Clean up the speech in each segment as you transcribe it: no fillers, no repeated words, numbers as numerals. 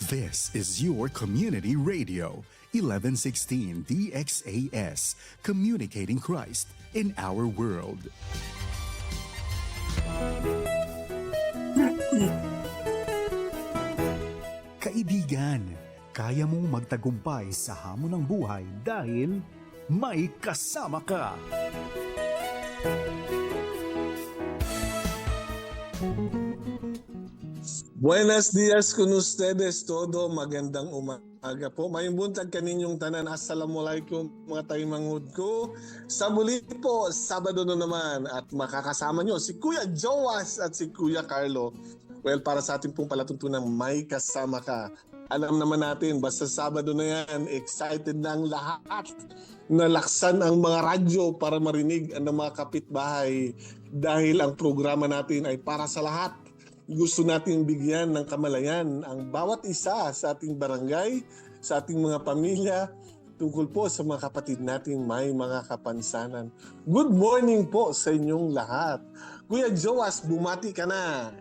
This is your community radio, 1116 DXAS, communicating Christ in our world. Kaibigan, kaya mong magtagumpay sa hamon ng buhay dahil may kasama ka. Buenos dias con ustedes todo. Magandang umaga po. Mayong buntag kaninyong tanan. Assalamualaikum mga taimangud ko. Sa muli po, Sabado na naman at makakasama nyo si Kuya Joas at si Kuya Carlo. Well, para sa ating pong palatuntunan, may kasama ka. Alam naman natin, basta Sabado na yan, excited na ang lahat. Nalaksan ang mga radyo para marinig ang mga kapitbahay dahil ang programa natin ay para sa lahat. Gusto nating bigyan ng kamalayan ang bawat isa sa ating barangay, sa ating mga pamilya, tungkol po sa mga kapatid nating may mga kapansanan. Good morning po sa inyong lahat. Kuya Joas, bumati ka na.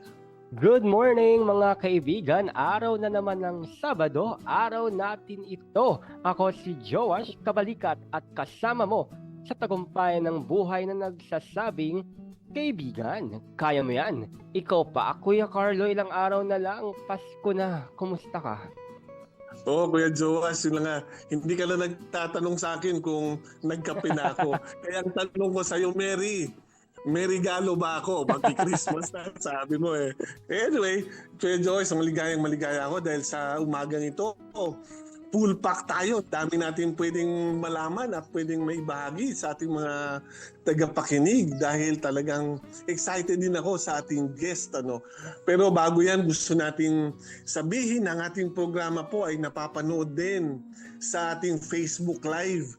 Good morning mga kaibigan. Araw na naman ng Sabado, araw natin ito. Ako si Joash Kabalikat at kasama mo sa tagumpayan ng buhay na nagsasabing, kaibigan, kaya mo yan. Ikaw pa, Kuya Carlo, ilang araw na lang, Pasko na. Kumusta ka? Oo, Kuya Joas, yun lang nga. Hindi ka na nagtatanong sa akin kung nagkape na ako. Kaya ang tanong ko sa'yo, may regalo ba ako? Magki-Christmas na, sabi mo eh. Anyway, Kuya Joas, maligayang ako dahil sa umagang ito, full pack tayo. Dami natin pwedeng malaman at pwedeng maibahagi sa ating mga tagapakinig dahil talagang excited din ako sa ating guest. Pero bago yan, gusto natin sabihin ang ating programa po ay napapanood din sa ating Facebook Live.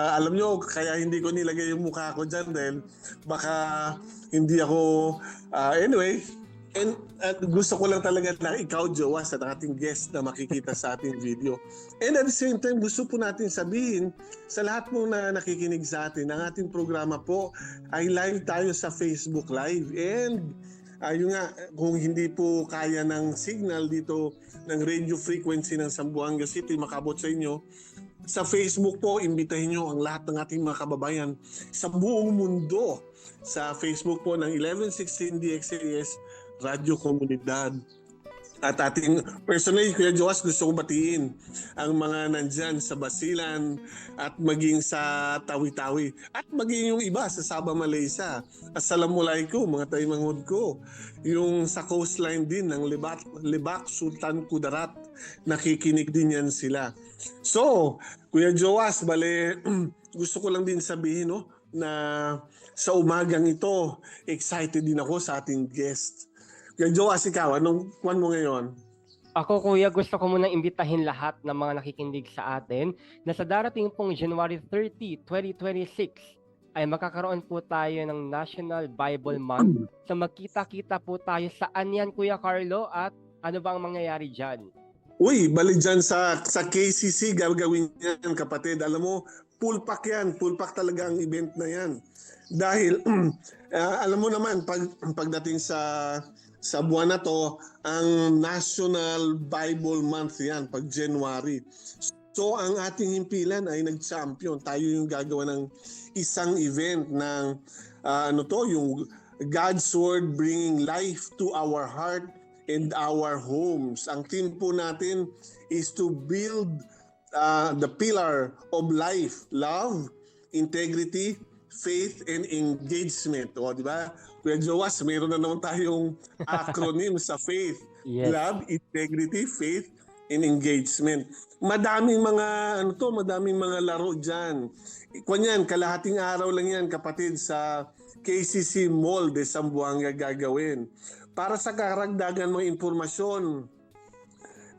Alam nyo, kaya hindi ko nilagay yung mukha ko dyan dahil baka hindi ako... anyway, and gusto ko lang talaga na ikaw, Joas, at ating guest na makikita sa ating video. And at the same time, gusto po natin sabihin sa lahat po na nakikinig sa atin, ang ating programa po ay live tayo sa Facebook Live. And yun nga, kung hindi po kaya ng signal dito ng radio frequency ng Zamboanga City makabot sa inyo, sa Facebook po, imbitahin nyo ang lahat ng ating mga kababayan sa buong mundo. Sa Facebook po ng 1116 DXAS Radio Komunidad. At ating personally, Kuya Joas, gusto kong batiin ang mga nandyan sa Basilan at maging sa Tawi-Tawi at maging yung iba sa Sabah, Malaysia. Assalamualaikum mga taimangod ko. Yung sa coastline din ng Libak, Sultan Kudarat, nakikinig din yan sila. So, Kuya Joas, gusto ko lang din sabihin na sa umagang ito, excited din ako sa ating guest. Kuya Joas, ikaw, anong kwan mo ngayon? Ako, Kuya, gusto ko munang imbitahin lahat ng mga nakikinig sa atin na sa darating pong January 30, 2026 ay makakaroon po tayo ng National Bible Month. So magkita-kita po tayo. Saan yan, Kuya Carlo? At ano bang mangyayari dyan? Uy, bali dyan sa KCC gagawin yan, kapatid. Alam mo, full pack yan. Full pack talaga ang event na yan. Dahil, alam mo naman, pagdating sa buwan na to, ang National Bible Month yan, pag January. So, ang ating himpilan ay nag-champion. Tayo yung gagawa ng isang event ng, yung God's Word bringing life to our heart and our homes. Ang theme po natin is to build the pillar of life, love, integrity, faith, and engagement. O, di ba? Kuya Joas, mayroon na naman tayong acronym sa faith. Yes. Love, integrity, faith, and engagement. Madaming mga laro dyan. Kunyan, kalahating araw lang yan, kapatid, sa KCC Mall de Zamboanga gagawin. Para sa karagdagan mga impormasyon,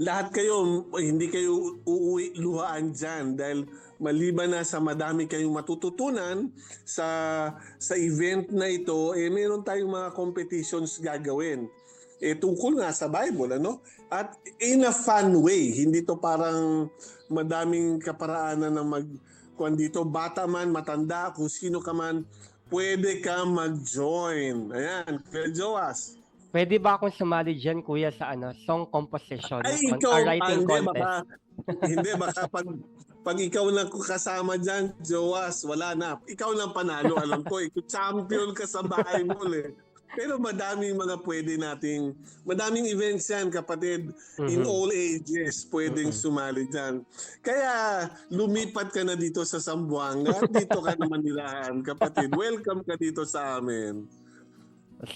lahat kayo, hindi kayo uuwi luhaan dyan dahil maliban na sa madami kayong matututunan sa event na ito, meron tayong mga competitions gagawin. Tungkol nga sa Bible, At in a fun way, hindi to parang madaming kaparaanan na kung dito, bata man, matanda, kung sino ka man, pwede ka mag-join. Ayan, Kuya Joas. Pwede ba akong sumali diyan, kuya, sa song composition Ay, ikaw, writing hindi, contest? hindi, baka pag ikaw lang kasama dyan, Joas, wala na. Ikaw lang panalo, alam ko. Ikaw champion ka sa Bible eh. Pero madaming events yan, kapatid, in all ages, pwedeng sumali dyan. Kaya lumipat ka na dito sa Zamboanga at dito ka na Manilahan, kapatid. Welcome ka dito sa amin.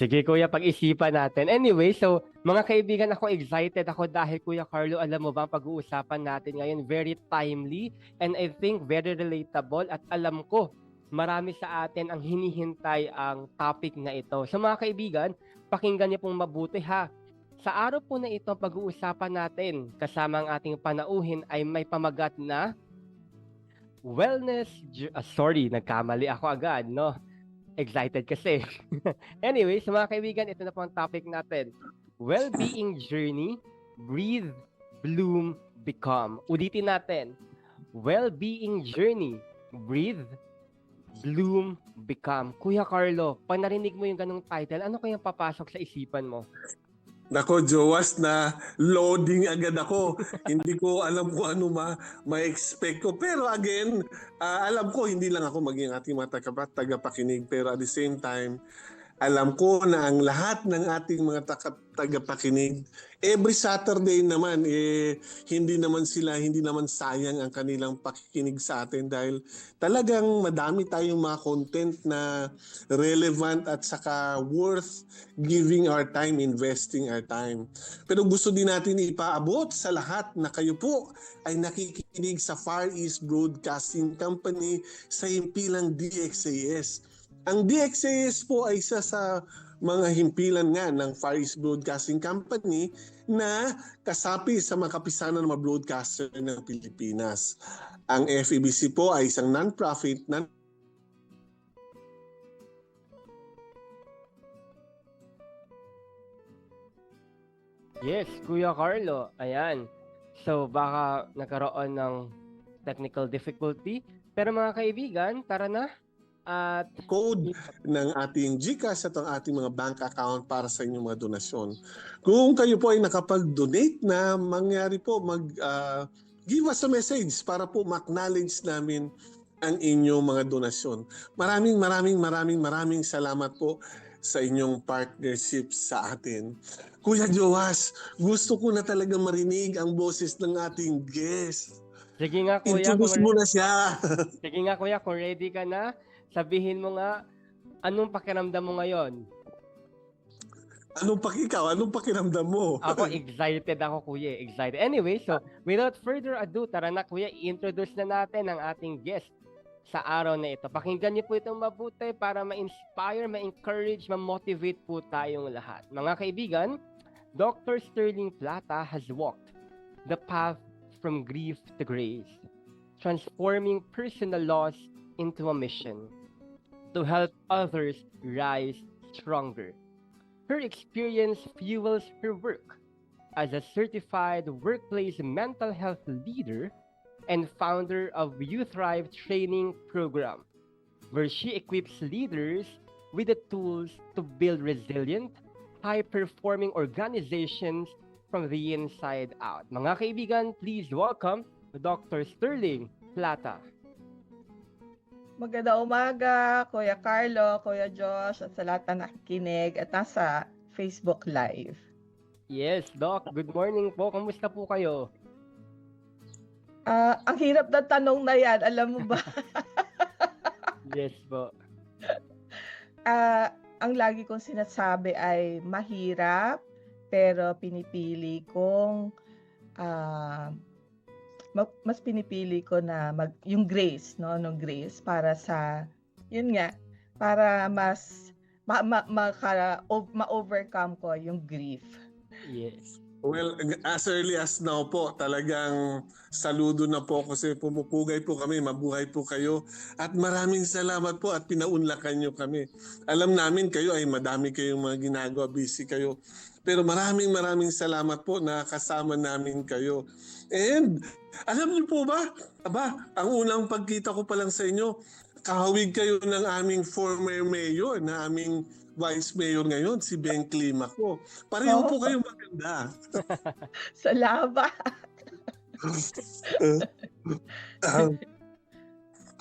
Sige, kuya, pag-isipan natin. Anyway, so mga kaibigan, ako excited ako dahil, Kuya Carlo, alam mo ba, pag-uusapan natin ngayon very timely and I think very relatable, at alam ko marami sa atin ang hinihintay ang topic na ito. So mga kaibigan, pakinggan niyo pong mabuti ha. Sa araw po na ito, pag-uusapan natin kasama ang ating panauhin ay may pamagat na wellness, nagkamali ako agad, no? Excited kasi. Anyway, so mga kaibigan, ito na po ang topic natin. Well-being journey, breathe, bloom, become. Ulitin natin. Well-being journey, breathe, bloom, become. Kuya Carlo, pag narinig mo yung ganong title, ano kayang papasok sa isipan mo? Nako, Joas, na loading agad ako. Hindi ko alam kung ano ma-expect ko. Pero again, alam ko hindi lang ako maging ating mga tagapakinig. Pero at the same time, alam ko na ang lahat ng ating mga tagapakinig, every Saturday naman, hindi naman sayang ang kanilang pakikinig sa atin dahil talagang madami tayong mga content na relevant at saka worth giving our time, investing our time. Pero gusto din natin ipaabot sa lahat na kayo po ay nakikinig sa Far East Broadcasting Company sa himpilang DXAS. Ang DXAS po ay isa sa mga himpilan nga ng Far East Broadcasting Company na kasapi sa mga kapisanan ng mga broadcaster ng Pilipinas. Ang FEBC po ay isang non-profit, Yes, Kuya Carlo. Ayan. So, baka nagkaroon ng technical difficulty. Pero mga kaibigan, tara na. At code ng ating GCash at ang ating mga bank account para sa inyong mga donasyon. Kung kayo po ay nakapag-donate na, mangyari po give us a message para po ma-acknowledge namin ang inyong mga donasyon. Maraming salamat po sa inyong partnership sa atin. Kuya Joas, gusto ko na talaga marinig ang boses ng ating guest. sige nga, Kuya. Introduce mo na siya. Sige nga, Kuya, kung ready ka na, sabihin mo nga, anong pakiramdam mo ngayon? Anong pakiramdam mo? Ako, excited ako, Kuya. Excited. Anyway, so, without further ado, tara na, Kuya, i-introduce na natin ang ating guest sa araw na ito. Pakinggan niyo po itong mabuti para ma-inspire, ma-encourage, ma-motivate po tayong lahat. Mga kaibigan, Dr. Sterling Plata has walked the path from grief to grace, transforming personal loss into a mission to help others rise stronger. Her experience fuels her work as a certified workplace mental health leader and founder of Youth Thrive Training Program, where she equips leaders with the tools to build resilient, high-performing organizations from the inside out. Mga kaibigan, please welcome Dr. Sterling Plata. Magandang umaga, Kuya Carlo, Kuya Josh, at sa lahat na nakikinig at nasa Facebook Live. Yes, Doc. Good morning po. Kamusta po kayo? Ang hirap na tanong na yan, alam mo ba? Yes po. Ang lagi kong sinasabi ay mahirap, pero pinipili kong mas pinipili ko na yung grace, no, no grace para sa yun nga, para mas ma-overcome ko yung grief. Yes. Well, as early as now po, talagang saludo na po kasi pumupugay po kami, mabuhay po kayo. At maraming salamat po at pinaunlakan nyo kami. Alam namin kayo ay madami kayong mga ginagawa, busy kayo. Pero maraming salamat po na kasama namin kayo. And alam niyo po ba, ang unang pagkita ko pa lang sa inyo, kahawig kayo ng aming former mayor na aming vice mayor ngayon, si Ben Climaco. Pareho po Oh, kayong maganda. salamat.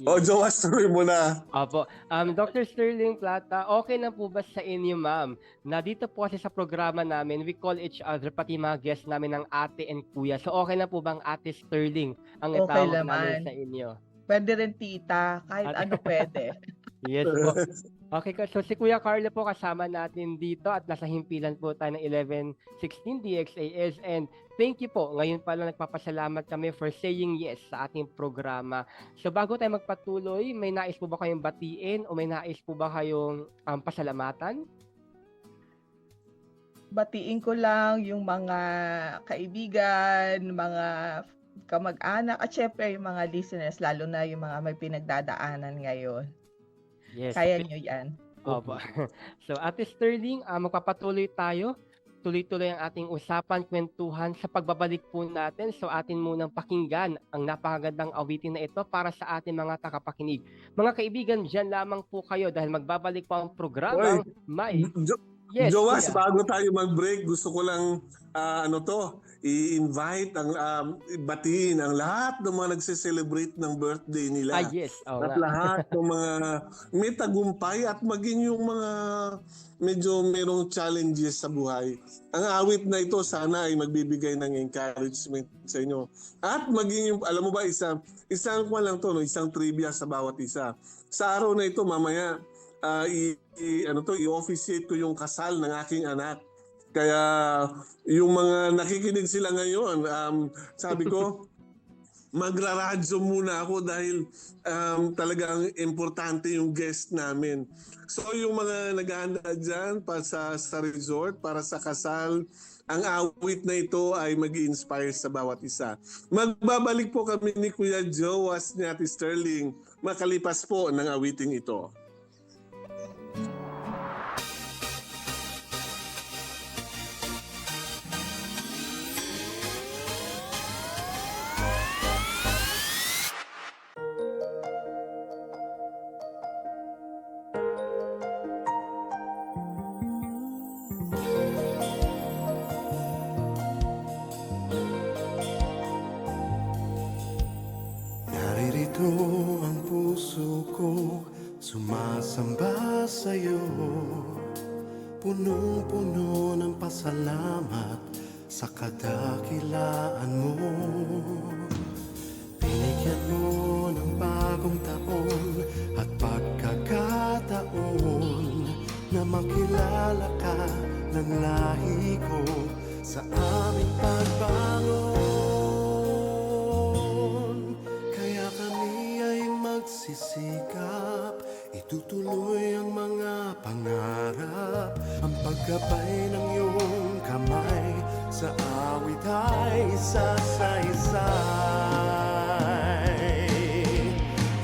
Joas, tuloy mo na. Opo. Dr. Sterling Plata, okay na po ba sa inyo, ma'am? Na dito po kasi sa programa namin, we call each other, pati mga guests namin ng ate and kuya. So okay na po bang Ate Sterling ang Okay itawag namin naman. sa inyo? Pwede rin tita, kahit At- ano pwede. Yes po. Okay, so si Kuya Carlo po kasama natin dito at nasa himpilan po tayo ng 1116 DXAS, and thank you po. Ngayon pala nagpapasalamat kami for saying yes sa ating programa. So bago tayo magpatuloy, may nais po ba kayong batiin o may nais po ba kayong pasalamatan? Batiin ko lang yung mga kaibigan, mga kamag-anak, at syempre yung mga listeners, lalo na yung mga may pinagdadaanan ngayon. Yes. Kaya nyo yan. Opo. So Ate Sterling, magpapatuloy tayo. Tuloy-tuloy ang ating usapan, kwentuhan sa pagbabalik po natin. So atin munang pakinggan ang napakagandang awitin na ito para sa ating mga takapakinig. Mga kaibigan, dyan lamang po kayo dahil magbabalik po ang programang may... Yes, Joas, kuya. bago tayo mag-break, gusto ko lang i-invite batiin ang lahat ng mga nagse-celebrate ng birthday nila. Yes. Oo At nga. lahat ng mga may tagumpay at maging yung mga medyo merong challenges sa buhay. Ang awit na ito sana ay magbibigay ng encouragement sa inyo. At maging yung, alam mo ba, isang isang trivia sa bawat isa. Sa araw na ito, mamaya, i-officiate ko yung kasal ng aking anak. Kaya yung mga nakikinig sila ngayon, sabi ko, magraradyo muna ako dahil talagang importante yung guest namin. So yung mga naghahanda dyan sa resort para sa kasal, ang awit na ito ay mag-inspire sa bawat isa. Magbabalik po kami ni Kuya Joas ni Ate Sterling makalipas po ng awiting ito. Naririto ang puso ko, sumasamba sa'yo. Punong-puno ng pasalamat sa kadakilaan mo. Binigyan mo ng bagong taon at pagkakataon na makilala ka ng lahi ko sa aming pagbangon. Kaya kami ay magsisikap, itutuloy ang mga pangarap. Ang pagkabay ng iyong kamay sa awit ay sasaysay.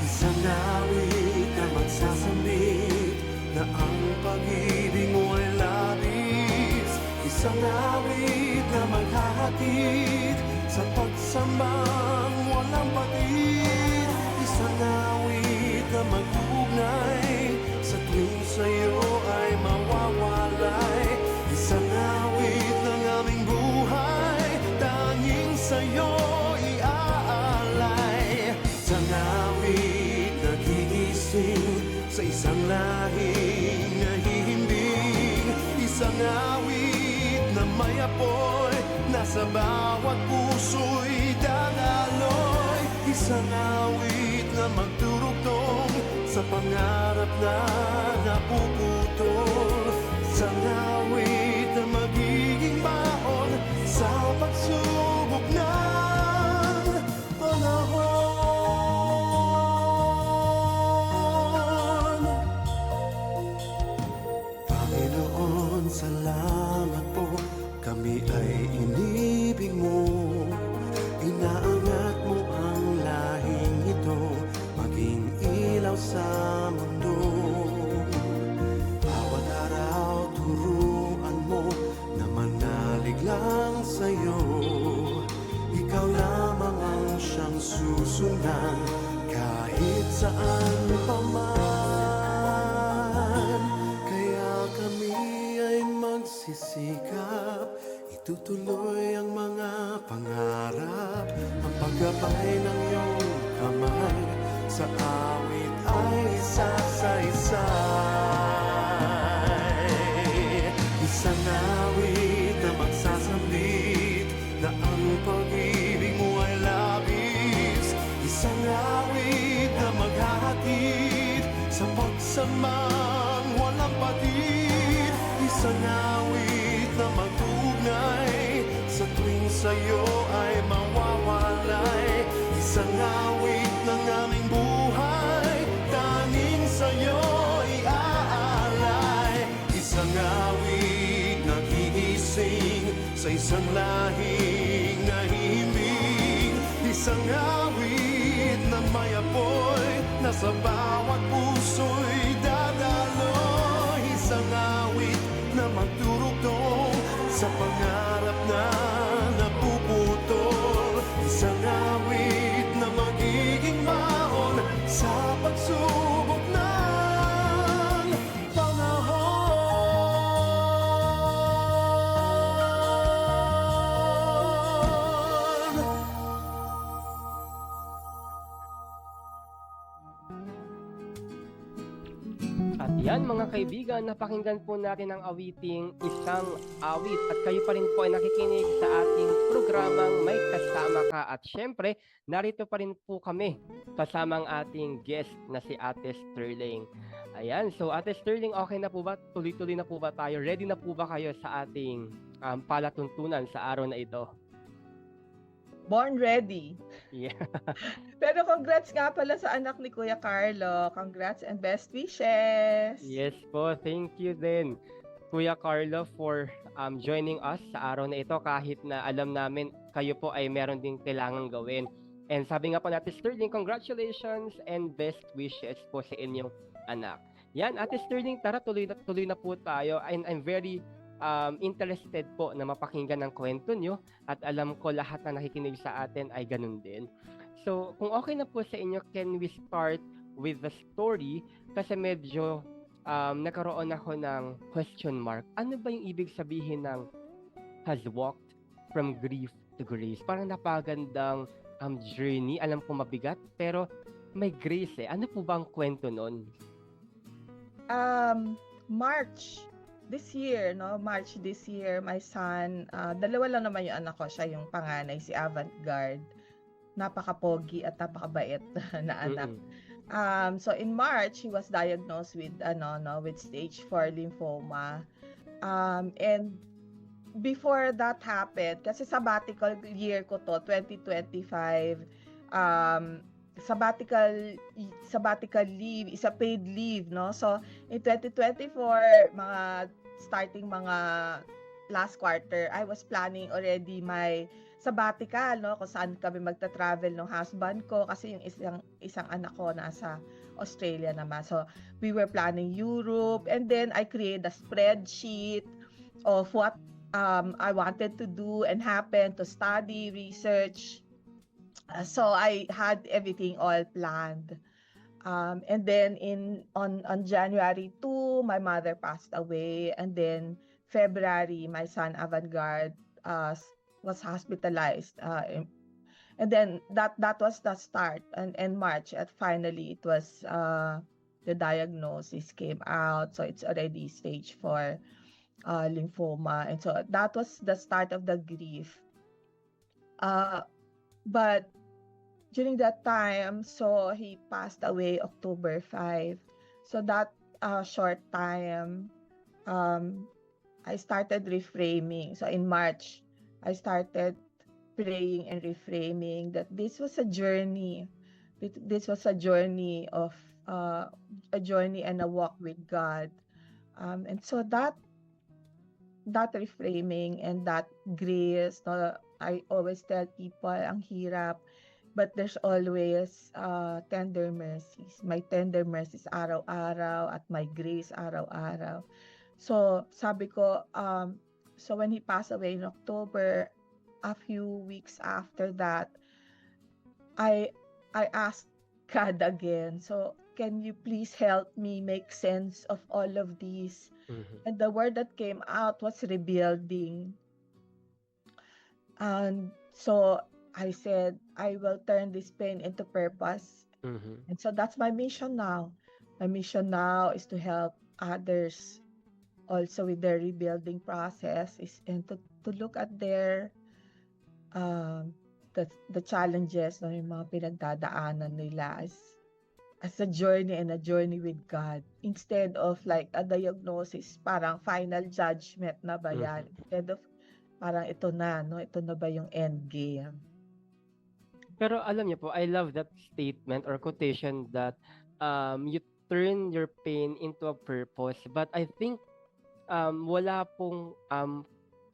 Isang awit na magsasamit na ang pag-ibig mo ay labis. Isang awit na maghahatid sa pagsambang walang patid. Isang awit na mag-ugnay sa tuwing sa'yo ay mawawalay. Isang awit ng aming buhay, tanging sa'yo iaalay. Isang awit na gigising sa isang lahing nahihimbing. Isang awit na may apoy, nasa bawat puso'y dadaloy. Isang awit na magdurugtong sa pangarap na napuputol. Isang awit na magiging baon sa pagsubok ng panahon. Panginoon, salamat po, kami ay inibig mo. Inaangat mo ang lahing ito, maging ilaw sa mundo. Bawat araw turuan mo na manalig lang sa'yo. Ikaw lamang ang siyang susundan kahit saan pa man. Kaya sikap, itutuloy ang mga pangarap. Ang paggabay ng iyong kamay sa awit ay sasaysay. Isang awit na magsasambit na ang pag-ibig mo ay labis. Isang awit na maghahatid sa pagsamang walang patid. Isang awit na magtugnay sa tuwing sa'yo ay mawawalay. Isang awit ng aming buhay, tanging sa'yo iaalay. Isang awit na gigising sa isang lahing nahihimbing. Isang awit na may apoy na sa bawat puso'y dadaloy. Isang awit na magdurugtong sa pangarap na napuputol. Isang awit na magiging maon sa pagsubok ng panahon. At yan mga kaibigan, napakinggan po natin ang awiting Isang Awit. At kayo pa rin po ay nakikinig sa ating programang May Kasama Ka. At syempre, narito pa rin po kami kasama ang ating guest na si Ate Sterling. Ayan, so Ate Sterling, okay na po ba? Tuloy-tuloy na po ba tayo? Ready na po ba kayo sa ating palatuntunan sa araw na ito? Born ready. Yeah. Pero congrats nga pala sa anak ni Kuya Carlo. Congrats and best wishes. Yes po, thank you din Kuya Carlo for joining us sa araw na ito kahit na alam namin kayo po ay meron din kailangan gawin. And sabi nga po natin Sterling, congratulations and best wishes po sa inyong anak. Yan, Ate Sterling, tara tuloy na po tayo. And I'm very interested po na mapakinggan ang kwento nyo at alam ko lahat na nakikinig sa atin ay ganun din. So, kung okay na po sa inyo, can we start with the story? Kasi medyo nagkaroon ako ng question mark. Ano ba yung ibig sabihin ng has walked from grief to grace? Parang napagandang journey. Alam ko mabigat, pero may grace eh. Ano po ba ang kwento nun? March this year, my son, dalawa lang naman yung anak ko, siya yung panganay, si Avantgarde. Napaka-pogi at napakabait na anak. So in March, he was diagnosed with with stage 4 lymphoma. And before that happened, kasi sabbatical year ko to, 2025, sabbatical leave, is a paid leave, no? So in 2024, starting mga last quarter, I was planning already my sabbatical, no? Kung saan kami magta-travel ng husband ko kasi yung isang anak ko nasa Australia naman. So we were planning Europe, and then I created a spreadsheet of what I wanted to do and happen to study, research. So I had everything all planned. And then on January 2, my mother passed away, and then February, my son Avantgarde was hospitalized. And then that was the start. And March, and finally it was the diagnosis came out. So it's already stage 4 lymphoma, and so that was the start of the grief. But during that time, so he passed away October 5. So that short time, I started reframing. So in March, I started praying and reframing that this was a journey. This was a journey of a journey and a walk with God. And so that reframing and that grace, I always tell people, ang hirap, but there's always tender mercies. May tender mercies araw-araw at may grace araw-araw. So sabi ko, so when he passed away in October, a few weeks after that, I asked God again, so can you please help me make sense of all of these? Mhm. And the word that came out was rebuilding. And so I said, I will turn this pain into purpose. Mhm. And so that's my mission now. My mission now is to help others also with their rebuilding process is and to look at their um the challenges no, yung mga pinagdadaanan nila as a journey and a journey with God instead of like a diagnosis parang final judgment na ba yan Mhm. instead of parang ito na no ito na ba yung end game. Pero alam niyo po, I love that statement or quotation that you turn your pain into a purpose. But I think wala pong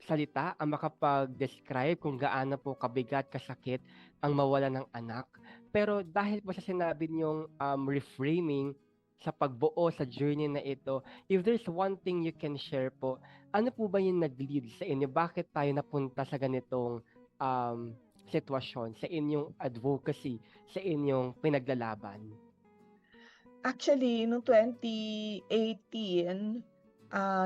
salita ang makapag-describe kung gaano po kabigat, kasakit ang mawala ng anak. Pero dahil po sa sinabi niyong reframing sa pagbuo sa journey na ito, if there's one thing you can share po, ano po ba yung nag-lead sa inyo? Bakit tayo napunta sa ganitong sitwasyon, sa inyong advocacy, sa inyong pinaglalaban? Actually, noong 2018,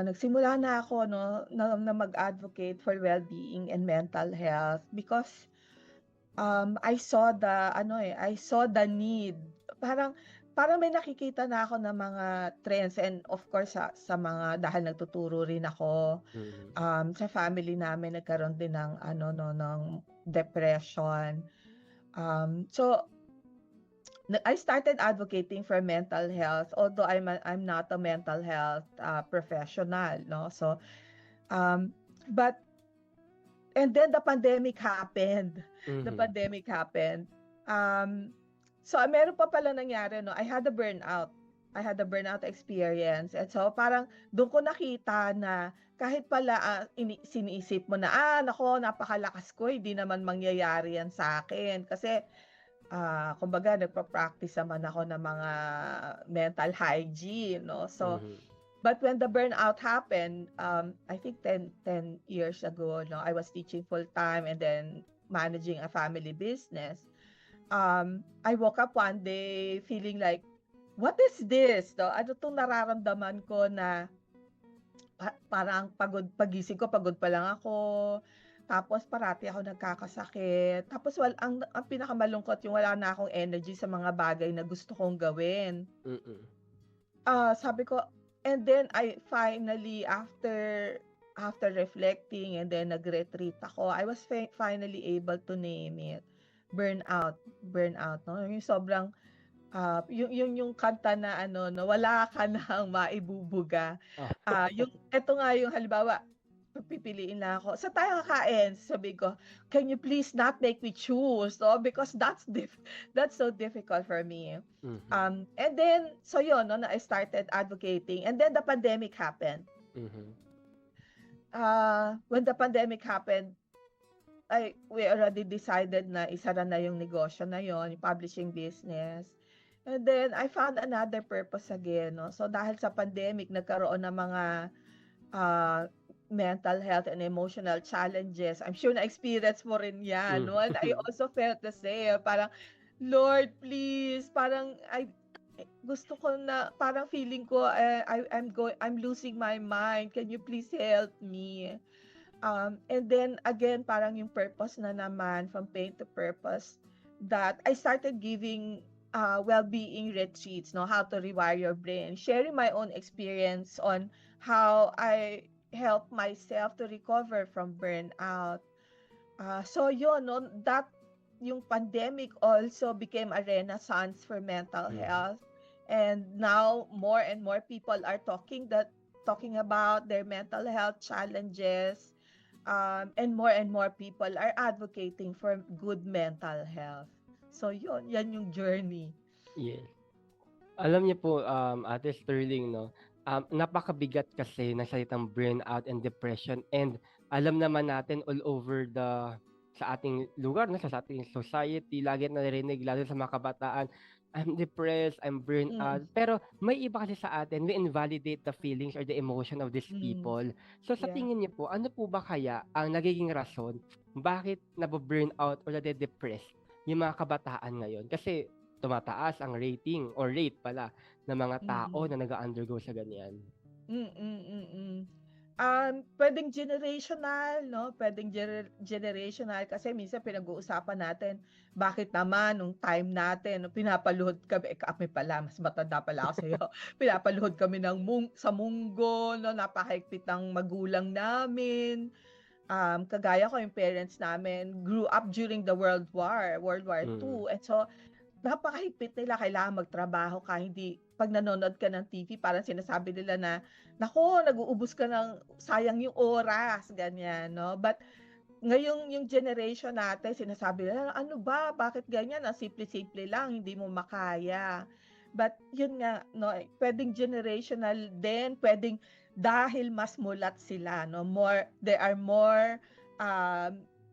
nagsimula na ako no na mag-advocate for well-being and mental health because I saw the need. Parang parang may nakikita na ako ng mga trends and of course sa mga dahil nagtuturo rin ako Mhm. sa family namin nagkaroon din ng ng depression. So I started advocating for mental health although I'm not a mental health professional no. So um but and then the pandemic happened. The Mhm. pandemic happened. So meron pa pala nangyari no. I had a burnout. I had a burnout experience. And so parang doon ko nakita na kahit pala siniisip mo na nako napakalakas ko hindi naman mangyayari yan sa akin kasi kumbaga nagpa-practice naman ako ng mga mental hygiene no. So Mhm. but when the burnout happened, I think 10 years ago, no, I was teaching full time and then managing a family business. I woke up one day feeling like, what is this? No? Ano tong nararamdaman ko na parang pagising ko, pagod pa lang ako. Tapos parati ako nagkakasakit. Tapos ang pinakamalungkot yung wala na akong energy sa mga bagay na gusto kong gawin. Mm. Sabi ko and then I finally after reflecting and then nag-retreat ako, I was finally able to name it. Burnout, burnout, no? Yung sobrang yung kanta na ano, no, wala ka nang maibubuga. Oh. Yung eto nga yung halimbawa, pipiliin lang ako, "Saan tayo kakain?" Sabi ko, "Can you please not make me choose?" No? Because that's so difficult for me. Mhm. And then, so yun, no, na I started advocating. And then the pandemic happened. Mhm. When the pandemic happened, we already decided na isara na yung negosyo na yon, yung publishing business. And then, I found another purpose again. No? So, dahil sa pandemic, nagkaroon ng mga uh, mental health and emotional challenges. I'm sure na-experience mo rin yan. No? And I Mhm. also felt the same. Parang, Lord, please, parang gusto ko na parang feeling ko I'm losing my mind. Can you please help me? And then again parang yung purpose na naman from pain to purpose that I started giving well-being retreats, no, how to rewire your brain, sharing my own experience on how I help myself to recover from burnout. So yun, no, that yung pandemic also became a renaissance for mental Mhm. health. And now more and more people are talking about their mental health challenges. And more people are advocating for good mental health. So yan yung journey. Yes. Alam niyo po, Ate Sterling, no, napakabigat kasi ng salitang burnout and depression and alam naman natin all over sa ating lugar, no, sa ating society, lagi naririnig, lalo sa mga kabataan, I'm depressed, I'm burned Mm, out. Pero may iba kasi sa atin, we invalidate the feelings or the emotion of these mm, people. So sa yeah. tingin niyo po, ano po ba kaya ang nagiging rason bakit nababurn out or nade-depressed yung mga kabataan ngayon? Kasi tumataas ang rating or rate pala ng mga tao Mm. na nag-undergo sa ganyan. Mm, mm, mm. Puwedeng generational 'no, puwedeng generational kasi minsan pinag-uusapan natin, bakit naman nung time natin nung pinapaluhod kami kami pala mas matanda pala ako sa'yo, pinapaluhod kami ng sa munggo 'no, napakahigpit ng magulang namin. Kagaya ko yung parents namin grew up during the World War Mm. II and so napakahigpit nila, kailangan magtrabaho ka, hindi 'pag nanonood ka ng TV parang sinasabi nila na, naku nag-uubos ka ng sayang yung oras, ganyan 'no. But ngayong yung generation natin sinasabi nila, "Ano ba, bakit ganyan, ang simple-simple lang, hindi mo makaya." But yun nga 'no, puwedeng generational din, puwedeng dahil mas mulat sila 'no, they are more,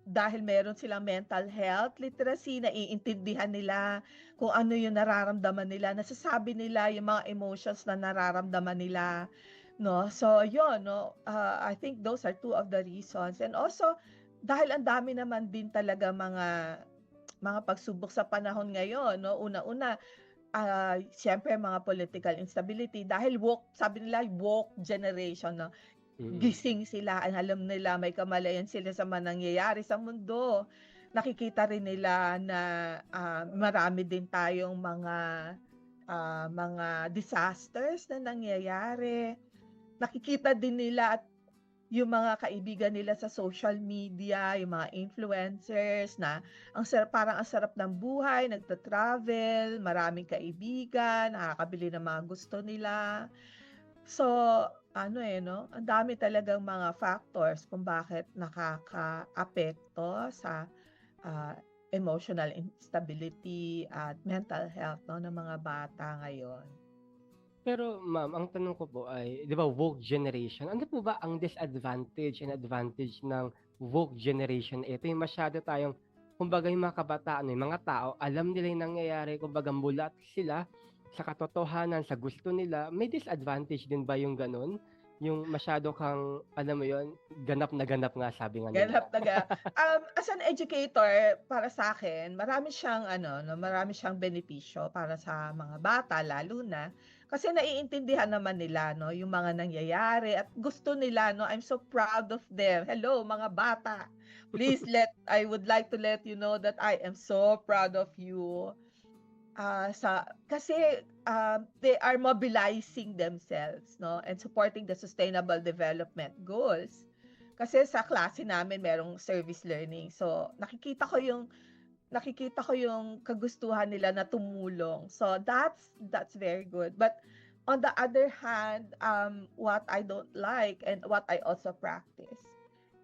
dahil meron silang mental health literacy, naiintindihan nila kung ano yung nararamdaman nila, nasasabi nila yung mga emotions na nararamdaman nila 'no. So yun 'no, I think those are two of the reasons and also dahil ang dami naman din talaga mga pagsubok sa panahon ngayon 'no. Una-una, siyempre mga political instability dahil woke sabi nila woke generation 'no. Mm. Gising sila, ang alam nila may kamalayan sila sa mga nangyayari sa mundo. Nakikita rin nila na, marami din tayong mga disasters na nangyayari. Nakikita din nila at yung mga kaibigan nila sa social media, yung mga influencers na parang ang sarap ng buhay, nagta-travel, maraming kaibigan, nakakabili ng mga gusto nila. So, ano, 'no, ang dami talagang mga factors kung bakit nakakaapekto sa, ah, emotional instability at mental health 'no, ng mga bata ngayon. Pero ma'am, ang tanong ko po ay, 'di ba woke generation, ano po ba ang disadvantage and advantage ng woke generation? Ito yung masyado tayong kumbaga yung mga kabataan, yung mga tao, alam nila yung nangyayari, kumbaga mulat sila sa katotohanan, sa gusto nila. May disadvantage din ba yung gano'n? Yung masyado kang, alam mo yon, ganap nga sabi nga nila. Ganap taga as an educator, para sa akin marami siyang ano 'no, marami siyang benepisyo para sa mga bata lalo na. Kasi naiintindihan naman nila 'no, yung mga nangyayari at gusto nila 'no, I'm so proud of them. Hello mga bata, I would like to let you know that I am so proud of you. Kasi, they are mobilizing themselves 'no, and supporting the sustainable development goals. Kasi sa klase namin merong service learning. So, nakikita ko yung kagustuhan nila na tumulong. So, that's very good. But on the other hand, what I don't like and what I also practice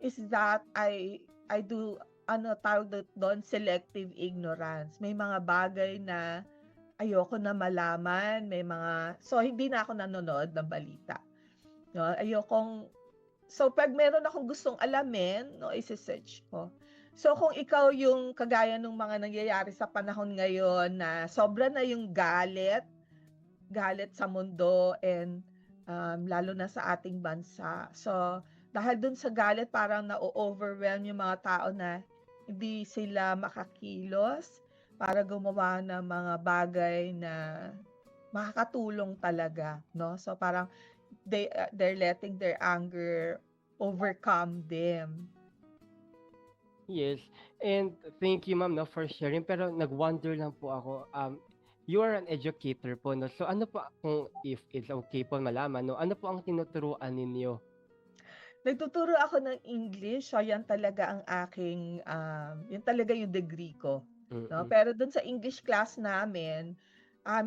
is that I do ano tawag do'n, selective ignorance. May mga bagay na ayoko na malaman, so hindi na ako nanonood ng balita, 'no. So 'pag meron akong gustong alamin 'no, ise-search ko. So kung ikaw yung kagaya nung mga nangyayari sa panahon ngayon na sobra na yung galit, galit sa mundo and, lalo na sa ating bansa. So dahil dun sa galit parang na overwhelm yung mga tao na hindi sila makakilos para gumawa ng mga bagay na makakatulong talaga 'no. So parang they're letting their anger overcome them. Yes, and thank you ma'am 'no, for sharing. Pero nag-wonder lang po ako, you are an educator po 'no, so ano po kung if it's okay po malaman 'no, ano po ang tinuturuan ninyo? Nagtuturo ako ng English, so yan talaga ang aking, yun talaga yung degree ko 'no. Mm. Pero dun sa English class namin,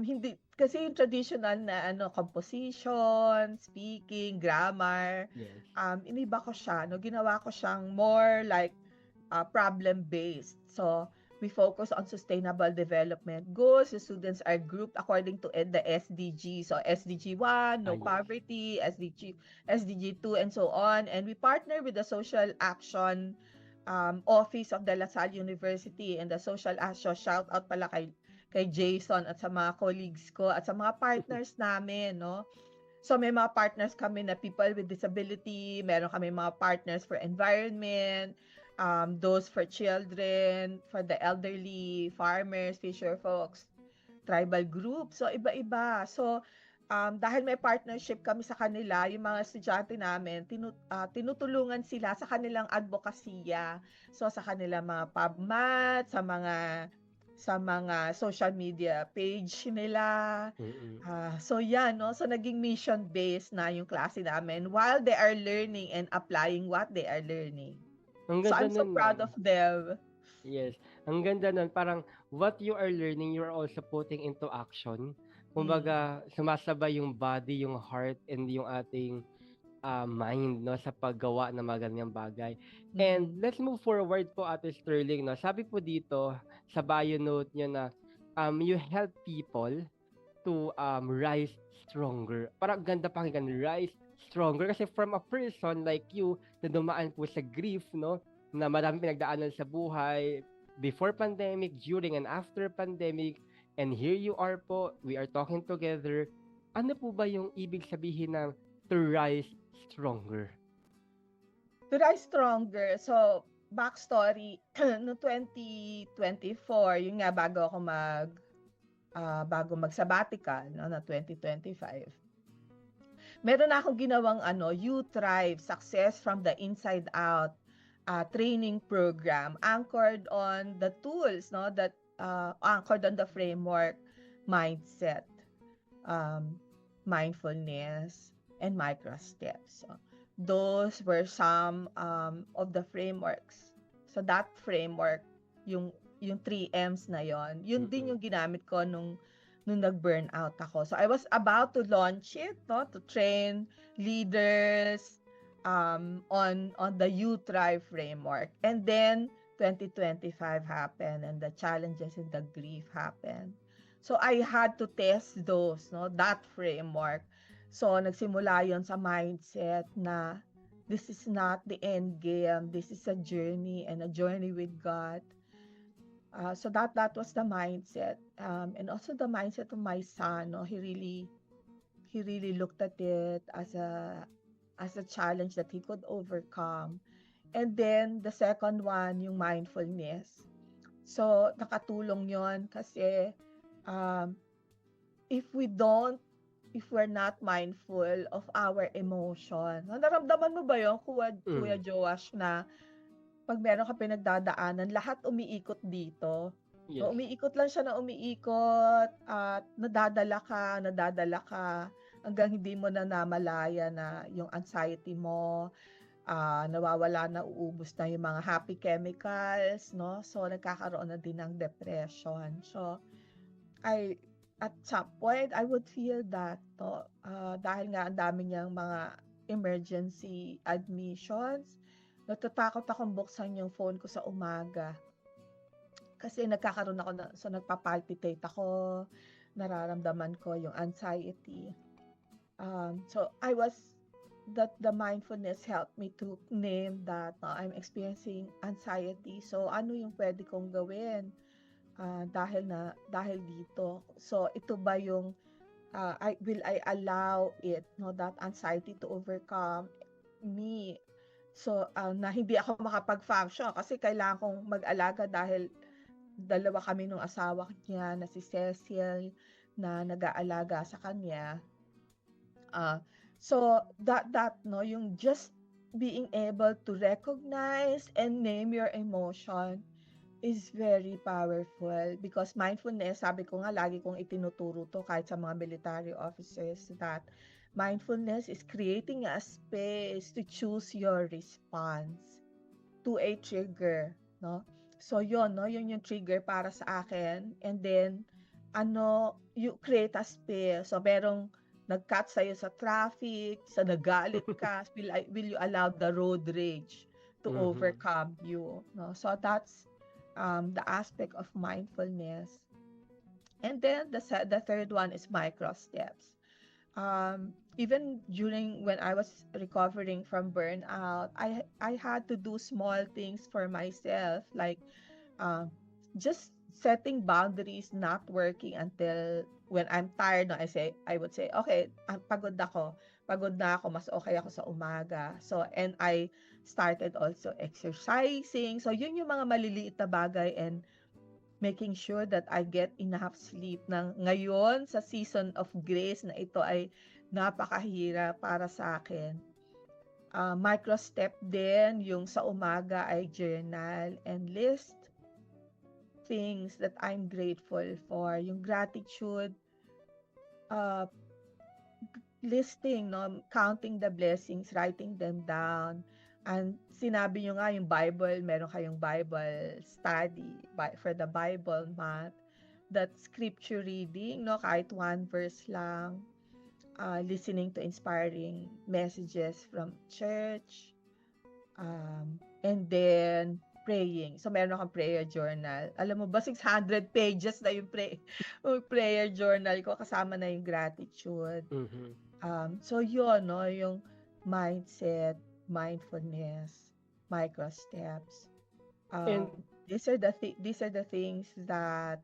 hindi kasi yung traditional na ano, composition, speaking, grammar, Yes. iniba ko siya 'no, ginawa ko siyang more like problem-based. So, we focus on sustainable development goals. The students are grouped according to the SDG. So, SDG 1, no Yes. poverty, SDG 2, and so on. And we partner with the Social Action Office of De La Salle University and the Social Action. Shout out pala kay Jason at sa mga colleagues ko at sa mga partners namin, no? So may mga partners kami na people with disability, meron kami mga partners for environment, those for children, for the elderly, farmers, fisher folks, tribal groups. So iba-iba. So dahil may partnership kami sa kanila, yung mga estudyante namin, tinutulungan sila sa kanilang advokasya. So sa kanilang mga PubMat, sa mga social media page nila. Mm. So yan, no? So naging mission-based na yung klase namin while they are learning and applying what they are learning. Ang So ganda I'm so nun, proud 'no? of them. Yes, ang ganda nun parang what you are learning, you are also putting into action. Mm. Kumbaga sumasabay yung body, yung heart, and yung ating, mind 'no, sa paggawa ng mga ganiyang bagay. And Mm. let's move forward po, Ate Sterling 'no. Sabi po dito sa bio note niyo na, you help people to, rise stronger. Parang ganda pakinggan, rise stronger. Kasi from a person like you na dumaan po sa grief 'no, na maraming pinagdaanan sa buhay, before pandemic, during and after pandemic, and here you are po, we are talking together. Ano po ba yung ibig sabihin ng to rise stronger? To rise stronger. So, backstory, no 2024, yun nga bago mag-sabbatical, no, na 2025. Meron na akong ginawang You Thrive, Success from the Inside Out training program anchored on the tools, no, that anchored on the framework, mindset, um, mindfulness, and micro steps. So, those were some of the frameworks. So that framework, yung 3 M's na yun din yung ginamit ko nung nag-burn out ako. So I was about to launch it, no, to train leaders on the You Thrive framework. And then 2025 happened and the challenges and the grief happened. So I had to test those, no, that framework. So nagsimula yon sa mindset na this is not the end game. This is a journey and a journey with God. So that was the mindset, and also the mindset of my son. No, he really looked at it as a challenge that he could overcome. And then the second one, yung mindfulness. So nakatulong yon kasi if we're not mindful of our emotion, naramdaman mo ba yun, Kuya Joash, na pag meron ka pinagdadaanan, lahat umiikot dito. Yes. Umiikot lang siya na umiikot at nadadala ka hanggang hindi mo na namalaya na yung anxiety mo, nawawala na, uubos na yung mga happy chemicals, no? So, nagkakaroon na din ng depression. So, at some point, I would feel that, no? Dahil nga ang dami niyang mga emergency admissions, natatakot akong buksan yung phone ko sa umaga. Kasi nagkakaroon ako so nagpapalpitate ako, nararamdaman ko yung anxiety. So the mindfulness helped me to name that I'm experiencing anxiety. So ano yung pwede kong gawin dahil dito? So ito ba yung will I allow it, no, that anxiety to overcome me? So, na hindi ako makapag-function kasi kailangan kong mag-alaga dahil dalawa kami nung asawa niya na si Cecil na nag-aalaga sa kanya. So, that no, yung just being able to recognize and name your emotion is very powerful because mindfulness, sabi ko nga, lagi kong itinuturo to kahit sa mga military officers that mindfulness is creating a space to choose your response to a trigger, no? So yun, no, yun yung trigger para sa akin. And then you create a space. So merong nag-cut sa'yo sa traffic, sa nagalit ka, will you allow the road rage to overcome you, no? So that's the aspect of mindfulness. And then the third one is micro steps. Even during when I was recovering from burnout, I had to do small things for myself, like just setting boundaries, not working until when I'm tired. No, I would say, okay, pagod na ako, mas okay ako sa umaga. So, and I started also exercising. So, yun yung mga maliliit na bagay and making sure that I get enough sleep. Ngayon, sa season of grace na ito ay napakahirap para sa akin. Micro step din, yung sa umaga ay journal and list things that I'm grateful for. Yung gratitude, uh, listing, no, counting the blessings, writing them down. And sinabi nyo nga yung Bible, meron kayong Bible study for the Bible month. That scripture reading, no, kahit one verse lang. Listening to inspiring messages from church. And then praying. So meron akong prayer journal. Alam mo ba, 600 pages na yung prayer journal ko, kasama na yung gratitude. So yun, no, yung mindset, mindfulness, micro steps. And These are the things that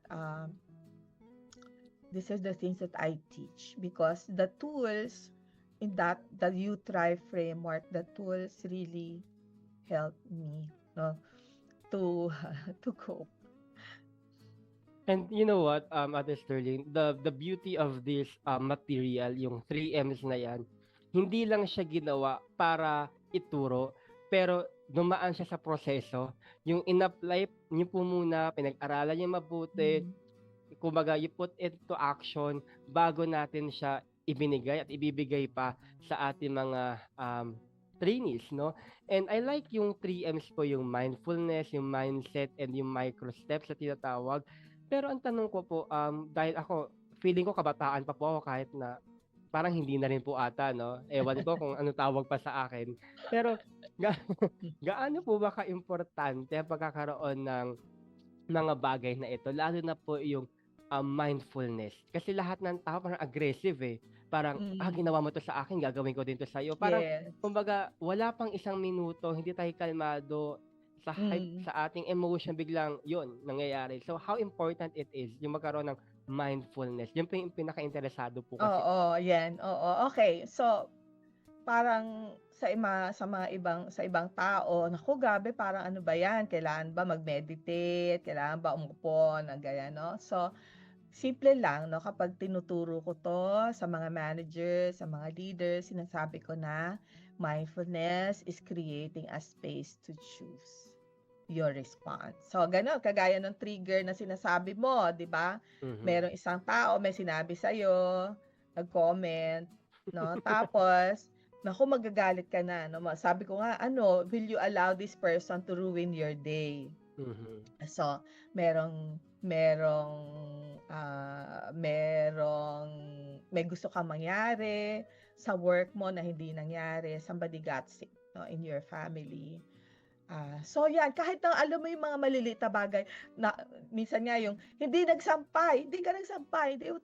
I teach, because the tools in the You Thrive framework, the tools really help me, no, to cope. And you know what, Ate Sterling, the beauty of this material, yung 3Ms na yan, hindi lang siya ginawa para ituro, pero dumaan siya sa proseso. Yung in-apply niyo po muna, pinag-aralan niyo mabuti, kumbaga you put into action bago natin siya ibinigay at ibibigay pa sa ating mga trainees, no? And I like yung 3Ms po, yung mindfulness, yung mindset, and yung micro steps na tinatawag. Pero ang tanong ko po, dahil ako, feeling ko kabataan pa po ako kahit na parang hindi na rin po ata, no? Ewan ko kung ano tawag pa sa akin. Pero gaano po ba ka-importante ang pagkakaroon ng mga bagay na ito, lalo na po yung mindfulness? Kasi lahat ng tao parang aggressive eh. Parang, ginawa mo to sa akin, gagawin ko din to sa'yo. Parang, kumbaga, wala pang isang minuto, hindi tayo kalmado, sa hype, sa ating emotion, biglang yun, nangyayari. So, how important it is yung magkaroon ng mindfulness. Yun po yung pinaka-interesado po kasi. Oo, yan. Oo, okay. So, parang sa ibang tao, naku, gabi, parang ano ba yan? Kailangan ba mag-meditate? Kailangan ba umupo? Ganyan, no? So, simple lang, no? Kapag tinuturo ko to sa mga managers, sa mga leaders, sinasabi ko na mindfulness is creating a space to choose your response. So, gano'n, kagaya ng trigger na sinasabi mo, di ba? Merong isang tao, may sinabi sa'yo, nag-comment, no? Tapos, naku, magagalit ka na, no? Sabi ko nga, will you allow this person to ruin your day? So, may gusto kang mangyari sa work mo na hindi nangyari, somebody got sick, no, in your family. So yan, kahit na alam mo yung mga maliliit na bagay, na minsan nga yung hindi ka nagsampay, hindi mo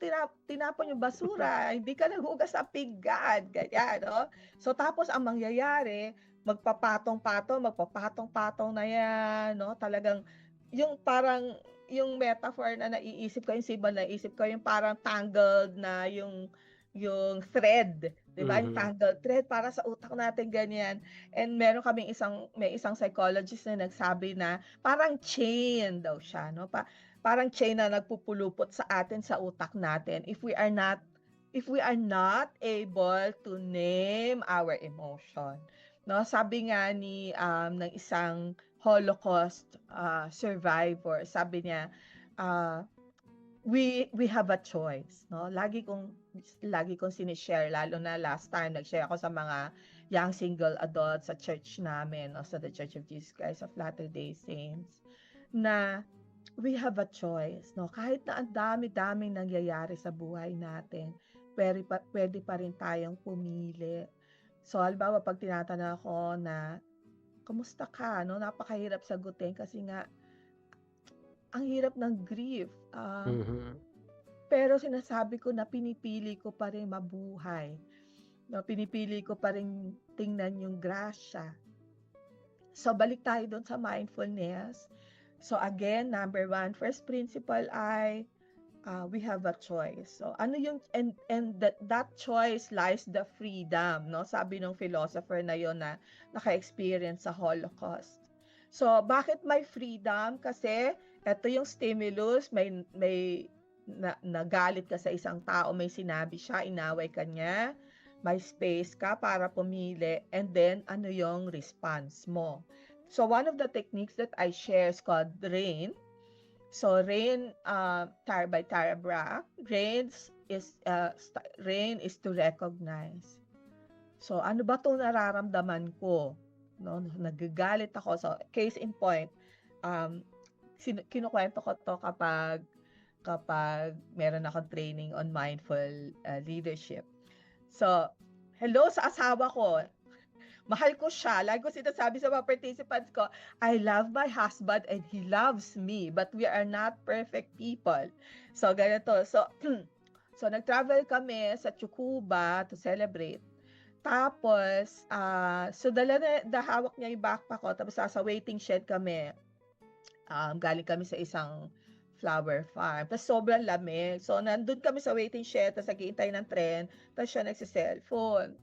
tinapon yung basura, hindi ka naghugas ng pinggan, ganyan, no? So tapos ang mangyayari, magpapatong-patong na yan, no? Talagang yung parang yung metaphor na naiisip ko, yung symbol na naiisip ko, yung parang tangled na yung thread, 'di ba? Yung tangled thread para sa utak natin, ganyan. And may isang psychologist na nagsabi na parang chain daw siya, no? Parang chain na nagpupulupot sa atin sa utak natin if we are not able to name our emotion. No, sabi nga ng isang Holocaust survivor, sabi niya, we have a choice, no? Lagi kong sinishare, lalo na last time nag-share ako sa mga young single adults sa church namin, no, sa The Church of Jesus Christ of Latter-day Saints, na we have a choice, no? Kahit na ang dami-daming nangyayari sa buhay natin, pwede pa rin tayong pumili. So, halimbawa, pag tinatanong ako na, kamusta ka, no? Napakahirap sagutin kasi nga, ang hirap ng grief. Pero sinasabi ko na pinipili ko pa rin mabuhay. No, pinipili ko pa rin tingnan yung grasya. So, balik tayo doon sa mindfulness. So, again, number 1, first principle ay we have a choice. So, ano yung, and that choice lies the freedom, no? Sabi ng philosopher na yon na naka-experience sa Holocaust. So, bakit may freedom? Kasi Ito yung stimulus, may nagalit ka sa isang tao, may sinabi siya, inaway ka niya, may space ka para pumili, and then ano yung response mo. So one of the techniques that I share is called RAIN. So RAIN, by Tara Brach, RAIN is to recognize. So ano ba 'tong nararamdaman ko? No, nagagalit ako. So case in point, kinukwento ko to kapag meron akong training on mindful leadership. So, hello sa asawa ko. Mahal ko siya. Lagi ko sinasabi sa mga participants ko, I love my husband and he loves me, but we are not perfect people. So, ganito. So nag-travel kami sa Tsukuba to celebrate. Tapos, so hawak niya yung backpack ko. Tapos sa waiting shed kami. Galing kami sa isang flower farm. Tapos sobrang lamig. So, nandun kami sa waiting shed, tapos naghihintay ng tren, tapos siya nagsiselfone.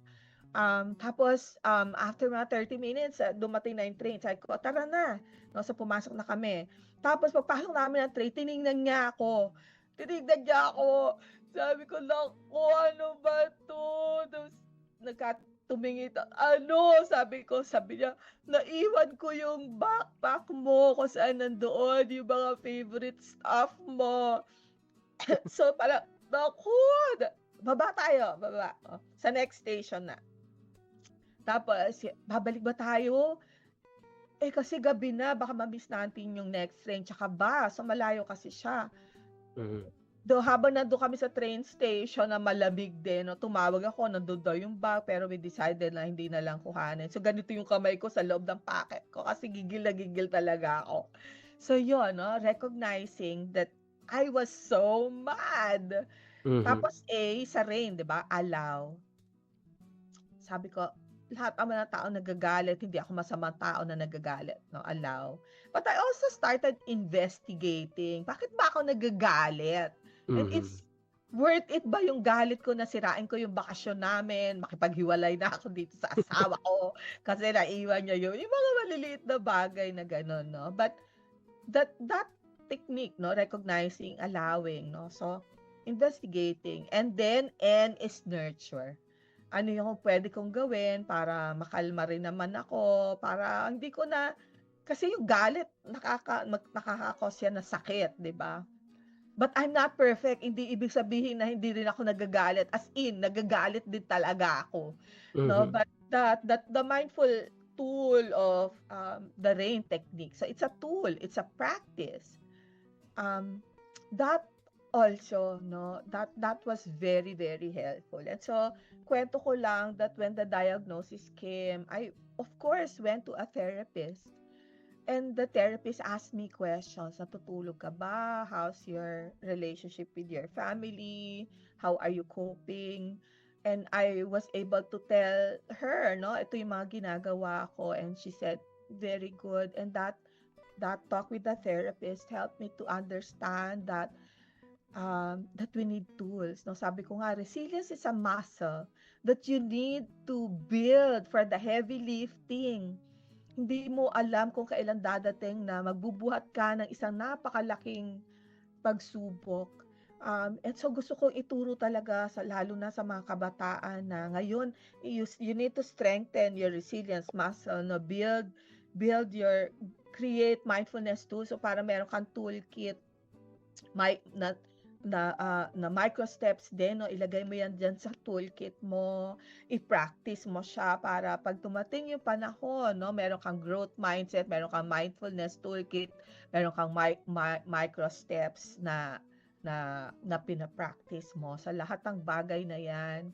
Tapos, after mga 30 minutes, dumating na yung train. Sabi ko, tara na. No, so, pumasok na kami. Tapos, pagpasok namin ng train, tinignan niya ako. Sabi ko, naku, ano ba to? Tapos, tumingin, sabi niya, naiwan ko yung backpack mo kung saan nandoon yung mga favorite stuff mo. So, parang, naku, baba tayo. Sa next station na. Tapos, babalik ba tayo? Kasi gabi na, baka ma-miss natin yung next train. Tsaka so malayo kasi siya. Habang nandun kami sa train station na malamig din, tumawag ako, nandun daw yung bag, pero we decided na hindi na lang kuhanin. So, ganito yung kamay ko sa loob ng packet ko kasi gigil na gigil talaga ako. So, yun, recognizing that I was so mad. Tapos sa rain, di ba? Allow. Sabi ko, lahat naman ng tao nagagalit, hindi ako masamang tao na nagagalit, no? Allow. But I also started investigating. Bakit ba ako nagagalit? And it's worth it ba yung galit ko na sirain ko yung bakasyon namin, makipaghiwalay na ako dito sa asawa ko kasi naiwan niya yung mga maliliit na bagay na gano'n, no? But that technique, no, recognizing, allowing, no? So, investigating. And then, N is nurture. Ano yung pwede kong gawin para makalma rin naman ako, para hindi ko na, kasi yung galit, nakakakos yan na sakit, di ba? But I'm not perfect. Hindi ibig sabihin na hindi rin ako nagagalit. As in, nagagalit din talaga ako. No, but the mindful tool of the RAIN technique. So it's a tool, it's a practice. That also, no, that was very, very helpful. And so, kwento ko lang that when the diagnosis came, I of course went to a therapist. And the therapist asked me questions. Natutulog ka ba? How's your relationship with your family? How are you coping? And I was able to tell her, no, ito yung mga ginagawa ko. And she said, very good. And that talk with the therapist helped me to understand that we need tools. No, sabi ko nga, resilience is a muscle that you need to build for the heavy lifting. Hindi mo alam kung kailan dadating na magbubuhat ka ng isang napakalaking pagsubok. And so gusto kong ituro talaga lalo na sa mga kabataan na ngayon you need to strengthen your resilience muscle, no? Create mindfulness tools, so para meron kang toolkit na micro steps din, no? Ilagay mo yan dyan sa toolkit mo, i-practice mo siya para pag tumating yung panahon, no? Meron kang growth mindset, meron kang mindfulness toolkit, meron kang micro steps na pina-practice mo. Sa lahat ng bagay na yan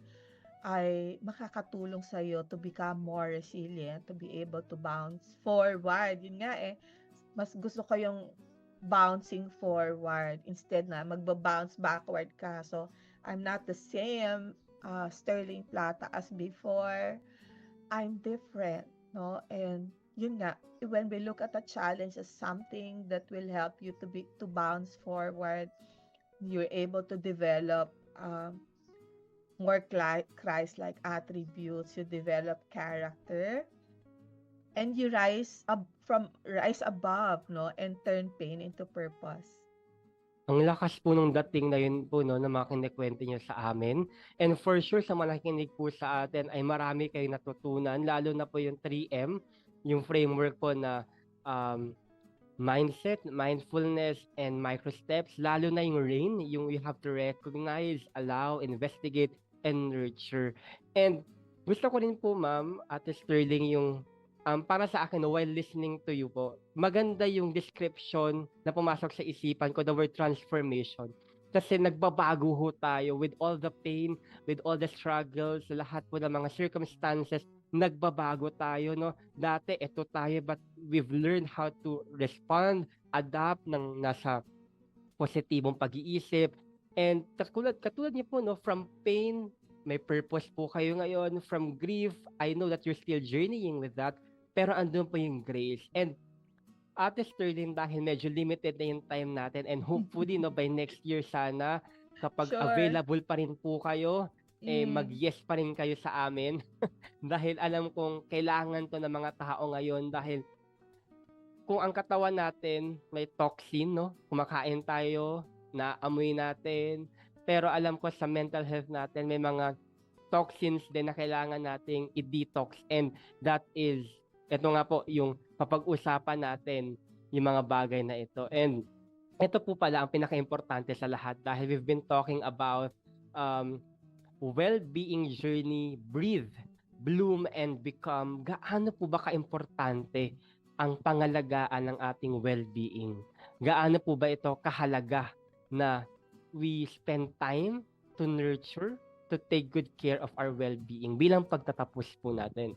ay makakatulong sa iyo to become more resilient, to be able to bounce forward. Yun nga mas gusto ko yung bouncing forward instead na magba-bounce backward ka. So, I'm not the same Sterling Plata as before. I'm different, no? And yun nga, when we look at a challenge as something that will help you to bounce forward, you're able to develop more Christ-like attributes. You develop character. and you rise above, no, and turn pain into purpose. Ang lakas po nung dating na yun po, no, na mga kinukuwento niyo sa amin. And for sure, sa mga nakikinig po sa atin ay marami kayong natutunan, lalo na po yung 3M, yung framework po na um, mindset, mindfulness, and micro steps. Lalo na yung RAIN, yung you have to recognize, allow, investigate, and nurture. And gusto ko rin po, ma'am, Ate Sterling, yung para sa akin, while listening to you po, maganda yung description na pumasok sa isipan ko, the word transformation. Kasi nagbabago ho tayo with all the pain, with all the struggles, lahat po ng mga circumstances, nagbabago tayo, no? Dati, eto tayo, but we've learned how to respond, adapt ng nasa positibong pag-iisip. And katulad niyo po, no, from pain, may purpose po kayo ngayon. From grief, I know that you're still journeying with that. Pero andun po yung grace. And Ate Sterling, dahil medyo limited na yung time natin and hopefully, no, by next year sana, kapag Sure. available pa rin po kayo, Mm. mag-yes pa rin kayo sa amin. Dahil alam kong kailangan to ng mga tao ngayon dahil kung ang katawan natin may toxin, no? Kumakain tayo, naamoy natin. Pero alam ko sa mental health natin may mga toxins din na kailangan nating i-detox, and that is, ito nga po yung papag-usapan natin yung mga bagay na ito. And ito po pala ang pinaka-importante sa lahat dahil we've been talking about well-being journey, breathe, bloom, and become. Gaano po ba ka-importante ang pangalagaan ng ating well-being? Gaano po ba ito kahalaga na we spend time to nurture, to take good care of our well-being bilang pagtatapos po natin?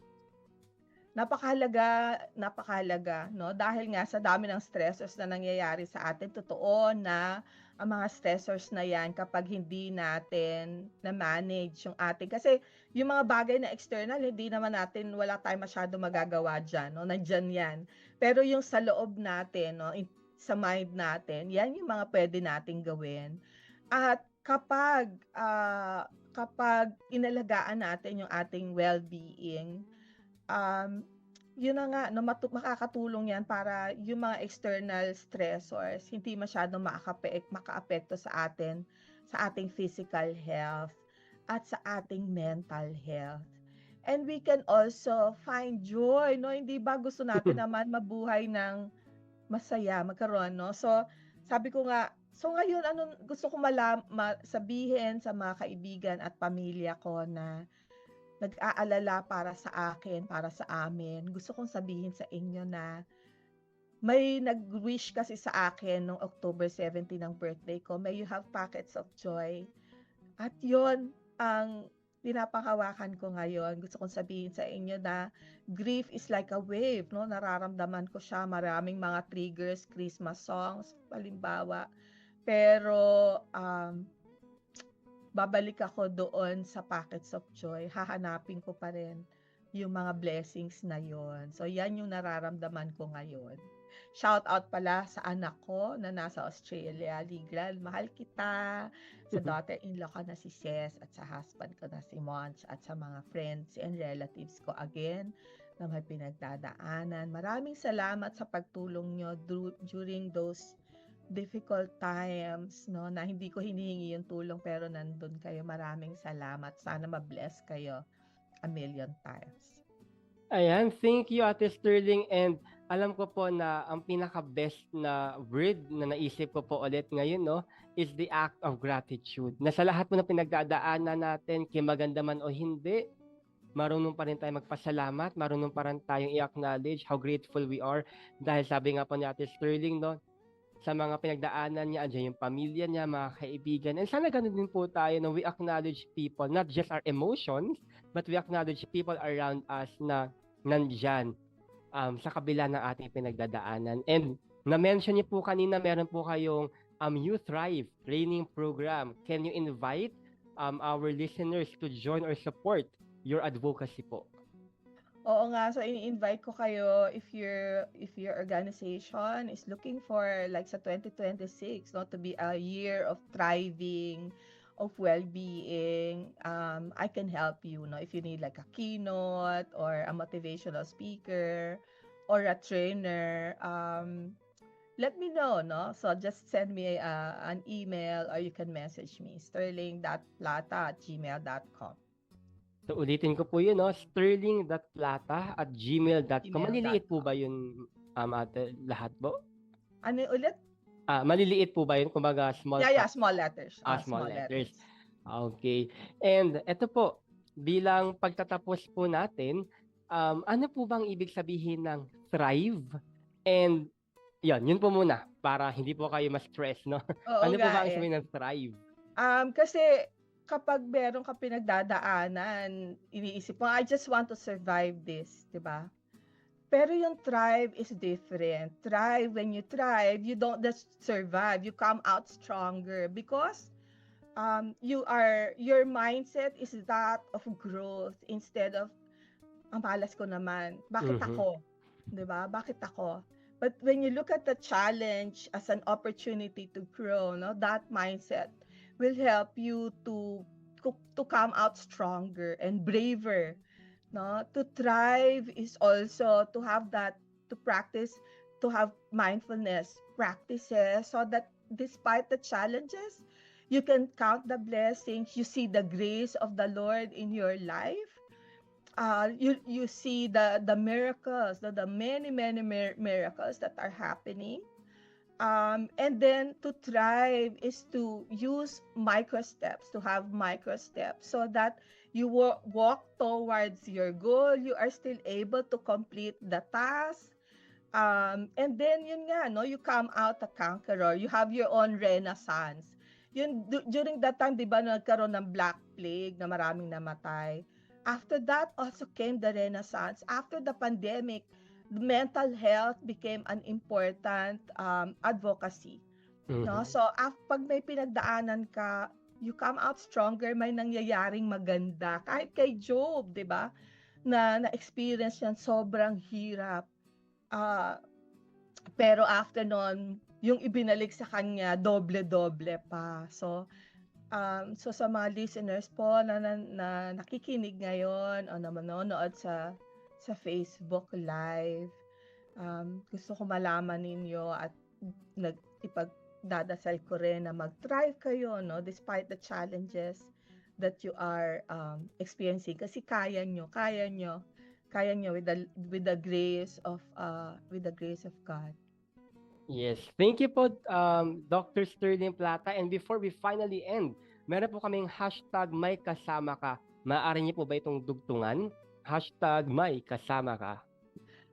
Napakahalaga, no? Dahil nga sa dami ng stressors na nangyayari sa atin, totoo na ang mga stressors na yan kapag hindi natin na-manage yung ating, kasi yung mga bagay na external, hindi naman natin, wala tayong masyado magagawa dyan, no? Nandyan yan. Pero yung sa loob natin, no? Sa mind natin, yan yung mga pwede nating gawin. At kapag inalagaan natin yung ating well-being, yun na nga, no, makakatulong yan para yung mga external stressors hindi masyadong makaapekto sa atin, sa ating physical health at sa ating mental health. And we can also find joy, no? Hindi ba gusto natin naman mabuhay ng masaya, magkaroon, no? So, sabi ko nga, so ngayon, gusto ko sabihin sa mga kaibigan at pamilya ko na nag-aalala para sa akin, para sa amin. Gusto kong sabihin sa inyo na may nag-wish kasi sa akin noong October 17 ng birthday ko, may you have pockets of joy. At yon ang pinapahawakan ko ngayon. Gusto kong sabihin sa inyo na grief is like a wave, no? Nararamdaman ko siya, maraming mga triggers, Christmas songs, halimbawa. Pero babalik ako doon sa pockets of joy. Hahanapin ko pa rin yung mga blessings na yon. So, yan yung nararamdaman ko ngayon. Shout out pala sa anak ko na nasa Australia, Ligral. Mahal kita. Sa daughter-in-law ko na si Ces at sa husband ko na si Monch at sa mga friends and relatives ko again na may pinagdadaanan. Maraming salamat sa pagtulong nyo during those difficult times, no, na hindi ko hinihingi yung tulong pero nandun kayo. Maraming salamat. Sana ma-bless kayo a million times. Ayan, thank you Ate Sterling, and alam ko po na ang pinaka-best na word na naisip ko po ulit ngayon, no, is the act of gratitude. Na sa lahat po ng pinagdadaanan natin, maganda man o hindi, marunong pa rin tayo magpasalamat, marunong pa rin tayong i-acknowledge how grateful we are dahil sabi nga po ni Ate Sterling, no, sa mga pinagdaanan niya, andyan yung pamilya niya, mga kaibigan. And sana ganun din po tayo na we acknowledge people, not just our emotions, but we acknowledge people around us na nandyan sa kabila ng ating pinagdadaanan. And na-mention niyo po kanina, meron po kayong Youth Thrive training program. Can you invite our listeners to join or support your advocacy po? Oo nga, so ini-invite ko kayo if your organization is looking for like sa 2026, no, to be a year of thriving, of well-being, I can help you, if you need like a keynote or a motivational speaker or a trainer, let me know, no? So just send me an email or you can message me, sterling.plata@gmail.com. So ulitin ko po yun, no? sterling.plata@gmail.com. Maliliit po ba yun, ate, lahat po? Ano ulit? Maliliit po ba yun? Kumbaga, small Yeah, small letters. small letters. Okay. And ito po, bilang pagtatapos po natin, ano po bang ibig sabihin ng thrive? And yun po muna, para hindi po kayo ma-stress, no? Oo Ano po nga ba ang eh. sabihin ng thrive? Kasi kapag meron ka pinagdadaanan, iniisip mo, I just want to survive this, di ba? Pero yung thrive is different. When you thrive, you don't just survive, you come out stronger because your mindset is that of growth instead of ang malas ko naman. Bakit ako? 'Di ba? Bakit ako? But when you look at the challenge as an opportunity to grow, no, that mindset will help you to come out stronger and braver. No, to thrive is also to have that, to practice, to have mindfulness practices so that despite the challenges, you can count the blessings, you see the grace of the Lord in your life. You see the miracles, the many miracles that are happening. And then to thrive is to use micro steps, to have micro steps so that you walk towards your goal, you are still able to complete the task. And then yun nga, no, you come out a conqueror, you have your own renaissance. Yun, during that time, di ba, nagkaroon ng Black Plague na maraming namatay. After that also came the renaissance. After the pandemic, mental health became an important advocacy. No? So, pag may pinagdaanan ka, you come out stronger, may nangyayaring maganda. Kahit kay Job, 'di ba? Na-experience yan, sobrang hirap. Pero after nun, yung ibinalik sa kanya, doble-doble pa. So sa mga listeners po na nakikinig ngayon o na manonood sa Facebook Live, gusto ko malaman ninyo at ipagdadasal ko rin na mag-thrive kayo, no, despite the challenges that you are experiencing, kasi kaya nyo with the grace of God. Yes. Thank you po, Dr. Sterling Plata. And before we finally end, meron po kaming hashtag may kasama ka. Maaari niyo po ba itong dugtungan? Hashtag may kasama ka.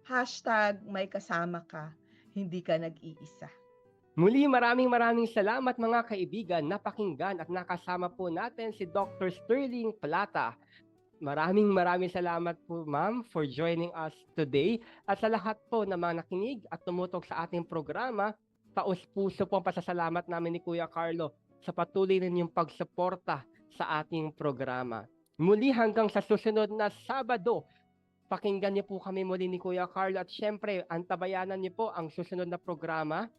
Hashtag may kasama ka. Hindi ka nag-iisa. Muli, maraming salamat mga kaibigan. Napakinggan at nakasama po natin si Dr. Sterling Plata. Maraming salamat po, ma'am, for joining us today. At sa lahat po na mga nakinig at tumutok sa ating programa, taos-puso po ang pasasalamat namin ni Kuya Carlo sa patuloy ninyong pagsuporta sa ating programa. Muli hanggang sa susunod na Sabado, pakinggan niyo po kami muli ni Kuya Carlo at syempre, antabayanan niyo po ang susunod na programa,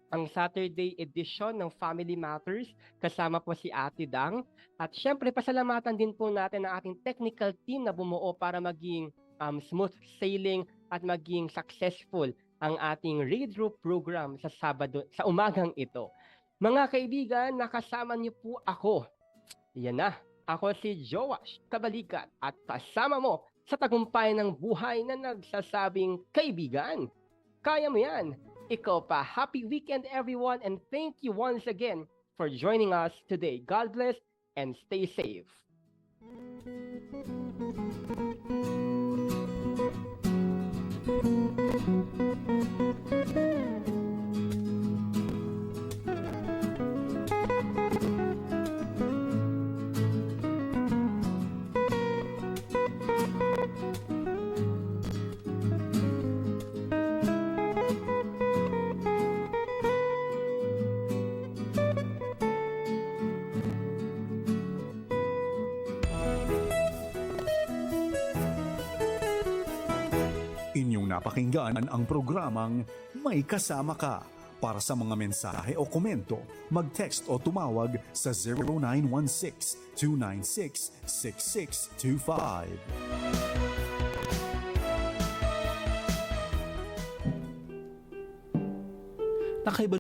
ang Saturday edition ng Family Matters, kasama po si Ate Dang. At syempre, pasalamatan din po natin ang ating technical team na bumuo para maging smooth sailing at maging successful ang ating radio program sa Sabado, sa umagang ito. Mga kaibigan, nakasama niyo po ako. Yan na, ako si Joash Kabalikat at kasama mo sa tagumpay ng buhay na nagsasabing, kaibigan, kaya mo yan. Ikaw pa. Happy weekend, everyone, and thank you once again for joining us today. God bless and stay safe. Inyong napakinggan ang programang May Kasama Ka. Para sa mga mensahe o komento, mag-text o tumawag sa 0916-296-6625.